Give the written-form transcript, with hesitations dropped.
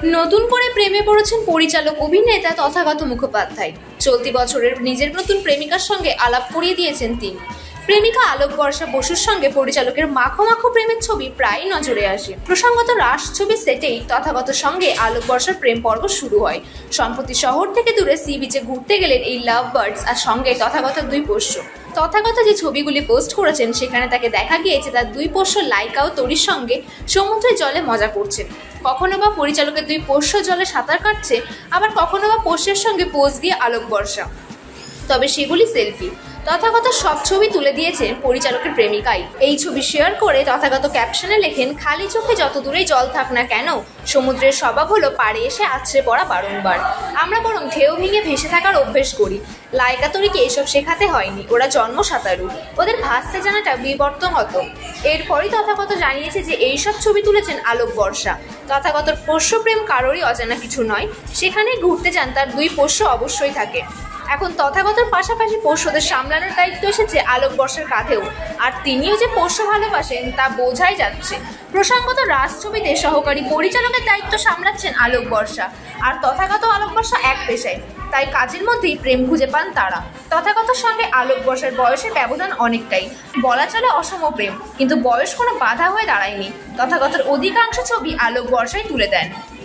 নতুন করে প্রেমে পড়েছেন পরিচালক অভিনেতা তথাগত মুখোপাধ্যায়। চলতি বছরের নিজের নতুন প্রেমিকার সঙ্গে আলাপ করিয়ে দিয়েছেন তিনি। প্রেমিকা আলোক বর্ষা বসুর সঙ্গে পরিচালকের মাখো মাখো প্রেমের ছবি প্রায় নজরে আসে। প্রসঙ্গত রাস ছবির সেটেই তথাগতর সঙ্গে আলোক বর্ষার প্রেম পর্ব শুরু হয়। সম্প্রতি শহর থেকে দূরে সি বিচে ঘুরতে গেলেন এই লাভ বার্ডস আর সঙ্গে তথাগতর দুই পোষ্য। তথাগত যে ছবিগুলি পোস্ট করেছেন সেখানে তাকে দেখা গিয়েছে তার দুই পোষ্য লাইকা ও তরির সঙ্গে সমুদ্রের জলে মজা করছেন। কখনো বা পরিচালকের দুই পোষ্য জলে সাঁতার কাটছে, আবার কখনো বা পোষ্যের সঙ্গে পোজ দিয়ে আলোক বর্ষা, তবে সেগুলি সেলফি। তথাগত সব ছবি তুলে দিয়েছেন পরিচালকের প্রেমিকাই। এই ছবি শেয়ার করে তথাগত ক্যাপশনে লেখেন, খালি চোখে যত দূরেই জল থাক না কেন, সমুদ্রের স্বভাব হলো পাড়ে এসে আছড়ে পড়া বারংবার। আমরা বরং ঢেউ ভেঙে ভেসে থাকার অভ্যেস করি। লাইকা তরিকে এসব শেখাতে হয়নি, ওরা জন্ম সাঁতারু, ওদের ভাসতে জানাটা বিবর্তনগত। এরপরই তথাগত জানিয়েছে যে এইসব ছবি তুলেছেন আলোক বর্ষা। তথাগতর পোষ্য প্রেম কারোরই অজানা কিছু নয়, সেখানে ঘুরতে যান তার দুই পোষ্য অবশ্যই থাকে। এখন তথাগতর পাশাপাশি পোষ্যদের সামলানোর দায়িত্ব এসেছে আলোক বর্ষার কাঁধেও, আর তিনিও যে পোষ্য ভালোবাসেন তা বোঝাই যাচ্ছে। প্রসঙ্গত রাজ ছবিতে সহকারী পরিচালকের দায়িত্ব সামলাচ্ছেন আলোক বর্ষা, আর তথাগত আলোক বর্ষা এক পেশায়, তাই কাজের মধ্যেই প্রেম খুঁজে পান তারা। তথাগতর সঙ্গে আলোক বর্ষার বয়সের ব্যবধান অনেকটাই, বলা চলে অসম প্রেম, কিন্তু বয়স কোনো বাধা হয়ে দাঁড়ায়নি। তথাগতর অধিকাংশ ছবি আলোক বর্ষাই তুলে দেন।